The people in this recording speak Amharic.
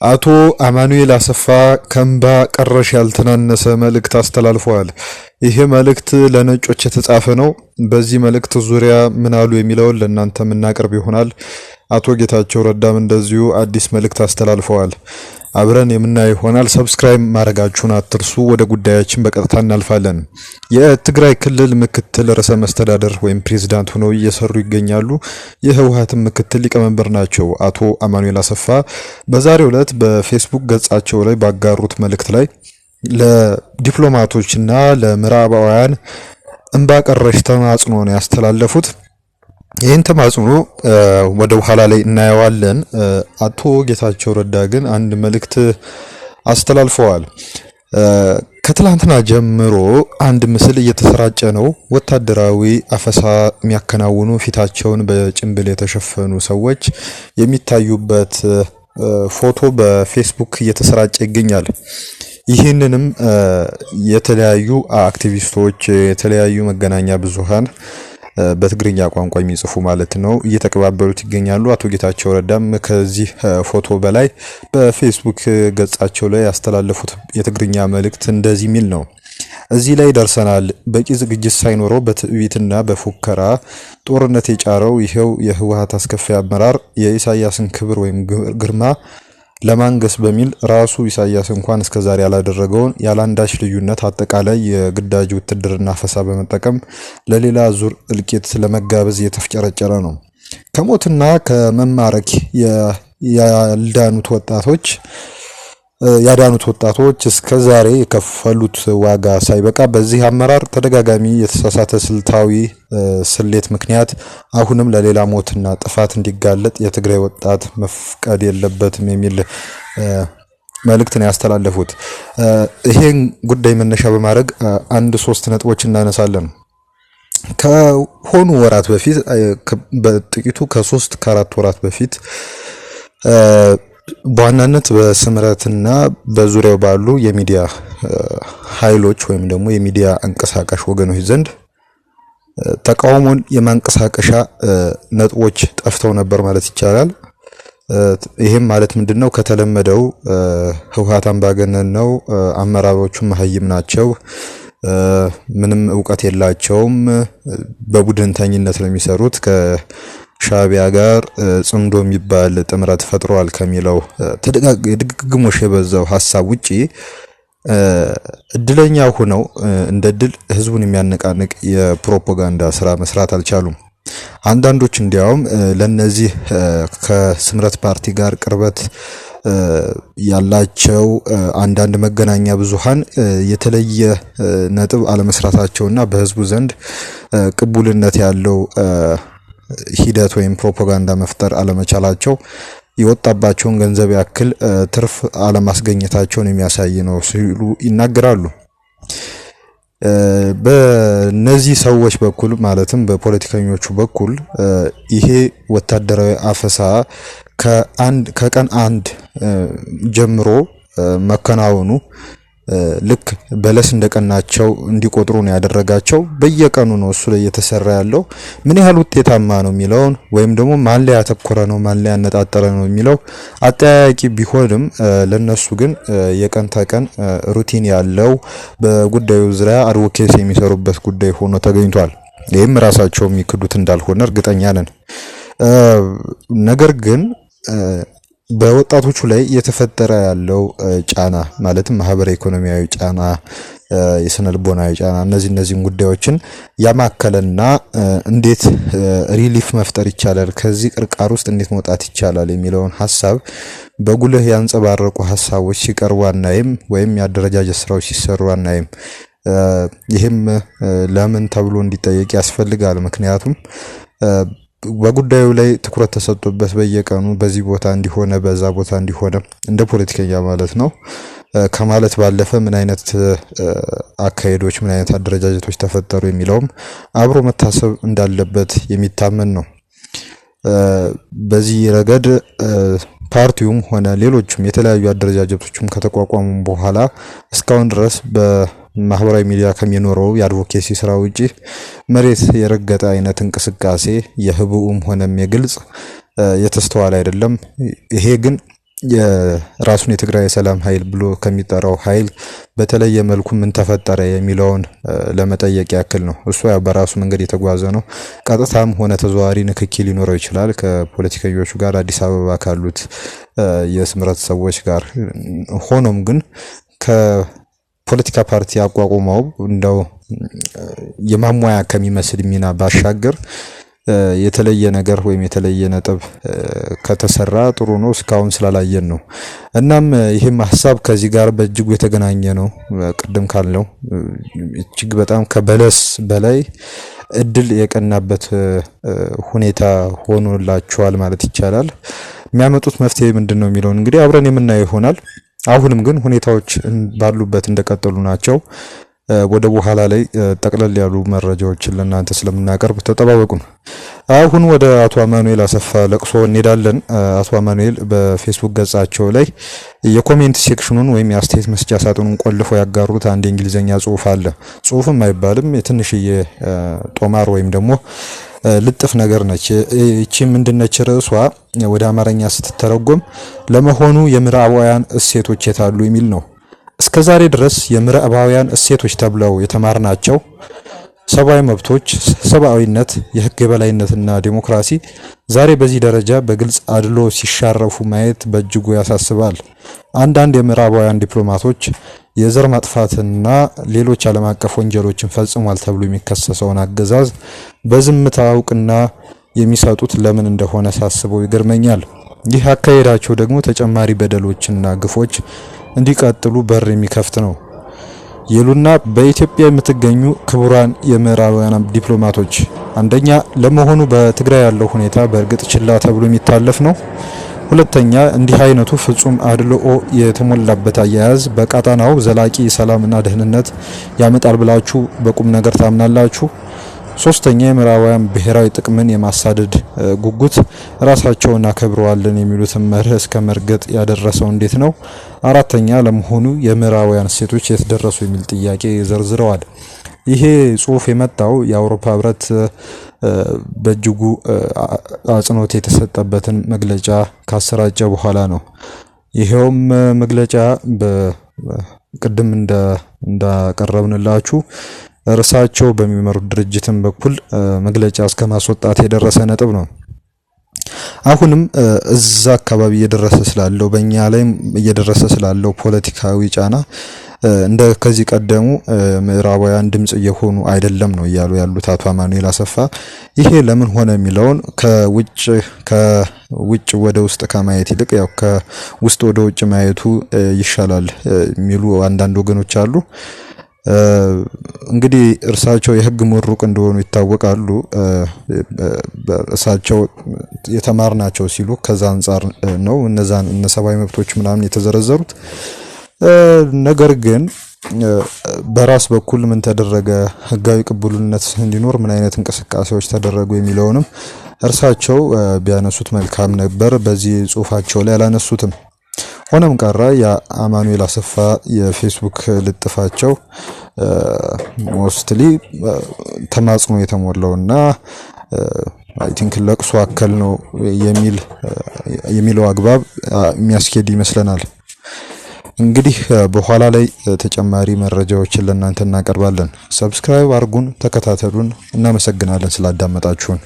አቶ አማኑኤል አሰፋ ከእንባ ቀረሽ ያልተናነሰ መልእክት አስተላልፈዋል። ይህ መልእክት ለነጮች የተጻፈ ነው። በዚህ መልእክት ዙሪያ ምን አሉ የሚለውን ለእናንተ የምናቀርብ ይሆናል። አቶ ጌታቸው ረዳም እንደዚሁ አዲስ መልእክት አስተላልፈዋል። አብረን የምናየው ይሆናል። ሰብስክራይብ ማድረጋችሁን አትርሱ። ወደ ጉዳያችን በቀጥታ እናልፋለን። የትግራይ ክልል ምክትል ርዕሰ መስተዳደር ወይም ፕሬዝዳንት ሆነው እየሰሩ ይገኛሉ። የህወሓት ምክትል ሊቀመንበር ናቸው። አቶ አማኑኤል አሰፋ በዛሬው ዕለት በፌስቡክ ገጻቸው ላይ ባጋሩት መልእክት ላይ ለዲፕሎማቶችና ለምዕራባውያን እንባ ቀረሽ ተማጽኖ ነው ያስተላለፉት። ይህን ተማጽኖ ወደ ኋላ ላይ እናየዋለን። አቶ ጌታቸው ረዳ ግን አንድ መልእክት አስተላልፈዋል። ከትላንትና ጀምሮ አንድ ምስል እየተሰራጨ ነው። ወታደራዊ አፈሳ የሚያከናውኑ ፊታቸውን በጭንብል የተሸፈኑ ሰዎች የሚታዩበት ፎቶ በፌስቡክ እየተሰራጨ ይገኛል። ይህንንም የተለያዩ አክቲቪስቶች፣ የተለያዩ መገናኛ ብዙሃን በትግርኛ ቋንቋ የሚጽፉ ማለት ነው እየተቀባበሉት ይገኛሉ። አቶ ጌታቸው ረዳም ከዚህ ፎቶ በላይ በፌስቡክ ገጻቸው ላይ ያስተላለፉት የትግርኛ መልእክት እንደዚህ ሚል ነው። እዚህ ላይ ደርሰናል። በቂ ዝግጅት ሳይኖረው በትዕቢትና በፉከራ ጦርነት የጫረው ይሄው የህወሓት አስከፊ አመራር የኢሳያስን ክብር ወይም ግርማ ለማንገስ በሚል ራሱ ኢሳያስ እንኳን እስከዛሬ ያላደረገውን ያላንዳች ልዩነት አጠቃላይ የግዳጅ ውትድርና አፈሳ በመጠቀም ለሌላ ዙር እልቂት ለመጋበዝ እየተፍጨረጨረ ነው። ከሞትና ከመማረክ ያዳኑት ወጣቶች እስከዛሬ የከፈሉት ዋጋ ሳይበቃ በዚህ አመራር ተደጋጋሚ የተሳሳተ ስልታዊ ስሌት ምክንያት አሁንም ለሌላ ሞትና ጥፋት እንዲጋለጥ የትግራይ ወጣት መፍቀድ የለበትም የሚል መልእክትን ያስተላለፉት። ይሄን ጉዳይ መነሻ በማድረግ አንድ ሶስት ነጥቦች እናነሳለን። ከሆኑ ወራት በፊት በጥቂቱ ከ3 ከ4 ወራት በፊት በዋናነት በስምረትና በዙሪያው ባሉ የሚዲያ ኃይሎች ወይም ደግሞ የሚዲያ አንቀሳቃሽ ወገኖች ዘንድ ተቃውሞን የማንቀሳቀሻ ነጥቦች ጠፍተው ነበር ማለት ይቻላል። ይሄም ማለት ምንድነው? ከተለመደው ህወሓት አምባገነን ነው፣ አመራሮቹ መሀይም ናቸው፣ ምንም እውቀት የላቸውም፣ በቡድንተኝነት ነው የሚሰሩት፣ ሻቢያ ጋር ጽምዶ የሚባል ጥምረት ፈጥሯል ከሚለው ድግግሞሽ የበዛው ሐሳብ ውጪ እድለኛ ሆነው እንደ ድል ህዝቡን የሚያነቃንቅ የፕሮፓጋንዳ ስራ መስራት አልቻሉም። አንዳንዶች እንዲያውም ለነዚህ ከስምረት ፓርቲ ጋር ቅርበት ያላቸው አንዳንድ መገናኛ ብዙሃን የተለየ ነጥብ አለመስራታቸውና በህዝቡ ዘንድ ቅቡልነት ያለው ሂደት ወይም ፕሮፓጋንዳ መፍጠር አለመቻላቸው የወጣባቸውን ገንዘብ ያክል ትርፍ አለማስገኘታቸውን የሚያሳይ ነው ሲሉ ይናገራሉ። በነዚህ ሰዎች በኩል ማለትም በፖለቲከኞቹ በኩል ይሄ ወታደራዊ አፈሳ ከቀን 1 ጀምሮ መከናወኑ ልክ በለስ እንደቀናቸው እንዲቆጥሩ ነው ያደረጋቸው። በየቀኑ ነው እሱ ላይ እየተሰራ ያለው። ምን ያህል ውጤታማ ነው የሚለውን ወይም ደግሞ ማን ላይ ያተኮረ ነው ማን ላይ ያነጣጠረ ነው የሚለው አጠያያቂ ቢሆንም ለነሱ ግን የቀን ተቀን ሩቲን ያለው በጉዳዩ ዙሪያ አድቮኬሲ የሚሰሩበት ጉዳይ ሆኖ ተገኝቷል። ይህም ራሳቸው የሚክዱት እንዳልሆነ እርግጠኛ ነን። ነገር ግን በወጣቶቹ ላይ እየተፈጠረ ያለው ጫና ማለትም ማህበራዊ ኢኮኖሚያዊ ጫና፣ የስነልቦናዊ ጫና እነዚህን ጉዳዮችን ያማከለና እንዴት ሪሊፍ መፍጠር ይቻላል፣ ከዚህ ቅርቃር ውስጥ እንዴት መውጣት ይቻላል የሚለውን ሐሳብ በጉልህ ያንጸባረቁ ሐሳቦች ሲቀርቡ አናይም፣ ወይም የአደረጃጀት ስራዎች ሲሰሩ አናይም። ይህም ለምን ተብሎ እንዲጠየቅ ያስፈልጋል። ምክንያቱም በጉዳዩ ላይ ትኩረት ተሰጥቶበት በየቀኑ በዚህ ቦታ እንዲሆነ በዛ ቦታ እንዲሆነ እንደ ፖለቲከኛ ማለት ነው ከማለት ባለፈ ምን አይነት አካሄዶች ምን አይነት አደረጃጀቶች ተፈጠሩ የሚለውም አብሮ መታሰብ እንዳለበት የሚታመን ነው። በዚህ ረገድ ፓርቲውም ሆነ ሌሎችም የተለያዩ አደረጃጀቶችም ከተቋቋሙ በኋላ እስካሁን ድረስ በማህበራዊ ሚዲያ ከሚኖረው የአድቮኬሲ ስራ ውጪ መሬት የረገጠ አይነት እንቅስቃሴ የህቡም ሆነም የግልጽ የተስተዋለ አይደለም። ይሄ ግን የራሱን የትግራይ ሰላም ኃይል ብሎ ከሚጠራው ኃይል በተለየ መልኩ ምን ተፈጠረ የሚለውን ለመጠየቅ ያክል ነው። እሱ ያው በራሱ መንገድ የተጓዘ ነው። ቀጥታም ሆነ ተዘዋዋሪ ንክኪ ሊኖረው ይችላል ከፖለቲከኞቹ ጋር፣ አዲስ አበባ ካሉት የስምረት ሰዎች ጋር። ሆኖም ግን ከፖለቲካ ፓርቲ አቋቁመው እንደው የማሟያ ከሚመስል ሚና ባሻገር የተለየ ነገር ወይም የተለየ ነጥብ ከተሰራ ጥሩ ነው። እስካሁን ስላላየን ነው። እናም ይሄም ሐሳብ ከዚህ ጋር በእጅጉ የተገናኘ ነው። ቅድም ካልነው እጅግ በጣም ከበለስ በላይ እድል የቀናበት ሁኔታ ሆኖላቸዋል ማለት ይቻላል። የሚያመጡት መፍትሄ ምንድነው የሚለውን እንግዲህ አብረን የምናየው ይሆናል። አሁንም ግን ሁኔታዎች ባሉበት እንደቀጠሉ ናቸው። ወደ በኋላ ላይ ጠቅለል ያሉ መረጃዎችን ለእናንተ ስለምናቀርብ ተጠባበቁን። አሁን ወደ አቶ አማኑኤል አሰፋ ለቅሶ እንሄዳለን። አቶ አማኑኤል በፌስቡክ ገጻቸው ላይ የኮሜንት ሴክሽኑን ወይም የአስተያየት መስጫ ሳጥኑን ቆልፈው ያጋሩት አንድ የእንግሊዘኛ ጽሁፍ አለ። ጽሁፍም አይባልም፣ የትንሽዬ ጦማር ወይም ደግሞ ልጥፍ ነገር ነች። እቺ ምንድነች? ርዕሷ ወደ አማርኛ ስትተረጎም ለመሆኑ የምዕራባውያን እሴቶች የታሉ የሚል ነው። እስከ ዛሬ ድረስ የምዕራባውያን እሴቶች ተብለው የተማርናቸው ሰብአዊ መብቶች፣ ሰብአዊነት፣ የህግ የበላይነትና ዲሞክራሲ ዛሬ በዚህ ደረጃ በግልጽ አድሎ ሲሻረፉ ማየት በእጅጉ ያሳስባል። አንዳንድ የምዕራባውያን ዲፕሎማቶች የዘር ማጥፋትና ሌሎች ዓለም አቀፍ ወንጀሎችን ፈጽሟል ተብሎ የሚከሰሰውን አገዛዝ በዝምታ እውቅና የሚሰጡት ለምን እንደሆነ ሳስበው ይገርመኛል። ይህ አካሄዳቸው ደግሞ ተጨማሪ በደሎችና ግፎች እንዲቀጥሉ በር የሚከፍት ነው ይሉና በኢትዮጵያ የምትገኙ ክቡራን የምዕራባውያን ዲፕሎማቶች፣ አንደኛ ለመሆኑ በትግራይ ያለው ሁኔታ በእርግጥ ችላ ተብሎ የሚታለፍ ነው? ሁለተኛ እንዲህ አይነቱ ፍጹም አድልኦ የተሞላበት አያያዝ በቀጣናው ዘላቂ ሰላምና ደህንነት ያመጣል ብላችሁ በቁም ነገር ታምናላችሁ? ሶስተኛ የምዕራባውያን ብሔራዊ ጥቅምን የማሳደድ ጉጉት ራሳቸውን አከብረዋልን የሚሉትን መርህ እስከ መርገጥ ያደረሰው እንዴት ነው? አራተኛ ለመሆኑ የምዕራባውያን እሴቶች የት ደረሱ የሚል ጥያቄ ዘርዝረዋል። ይሄ ጽሁፍ የመጣው የአውሮፓ ህብረት በእጅጉ አጽንኦት የተሰጠበትን መግለጫ ካሰራጨ በኋላ ነው። ይሄውም መግለጫ በቅድም እንዳቀረብንላችሁ እርሳቸው በሚመሩት ድርጅትን በኩል መግለጫ እስከ ማስወጣት የደረሰ ነጥብ ነው። አሁንም እዛ አካባቢ እየደረሰ ስላለው በእኛ ላይ እየደረሰ ስላለው ፖለቲካዊ ጫና እንደ ከዚህ ቀደሙ ምዕራባውያን ድምጽ እየሆኑ አይደለም ነው እያሉ ያሉት አቶ አማኑኤል አሰፋ። ይሄ ለምን ሆነ የሚለውን ከውጭ ወደ ውስጥ ከማየት ይልቅ ያው ከውስጥ ወደ ውጭ ማየቱ ይሻላል የሚሉ አንዳንድ ወገኖች አሉ። እንግዲህ እርሳቸው የህግ ምሩቅ እንደሆኑ ይታወቃሉ። እርሳቸው የተማርናቸው ሲሉ ከዛ አንፃር ነው እነዛን ሰብአዊ መብቶች ምናምን የተዘረዘሩት። ነገር ግን በራስ በኩል ምን ተደረገ፣ ህጋዊ ቅቡልነት እንዲኖር ምን አይነት እንቅስቃሴዎች ተደረጉ የሚለውንም እርሳቸው ቢያነሱት መልካም ነበር። በዚህ ጽሁፋቸው ላይ አላነሱትም። ሆነም ቀረ የአማኑኤል አሰፋ የፌስቡክ ልጥፋቸው ሞስትሊ ተማጽኖ የተሞላውና አይ ቲንክ ለቅሶ አከል ነው የሚለው አግባብ የሚያስኬድ ይመስለናል። እንግዲህ በኋላ ላይ ተጨማሪ መረጃዎችን ለእናንተ እናቀርባለን። ሰብስክራይብ አርጉን፣ ተከታተሉን። እናመሰግናለን ስላዳመጣችሁን።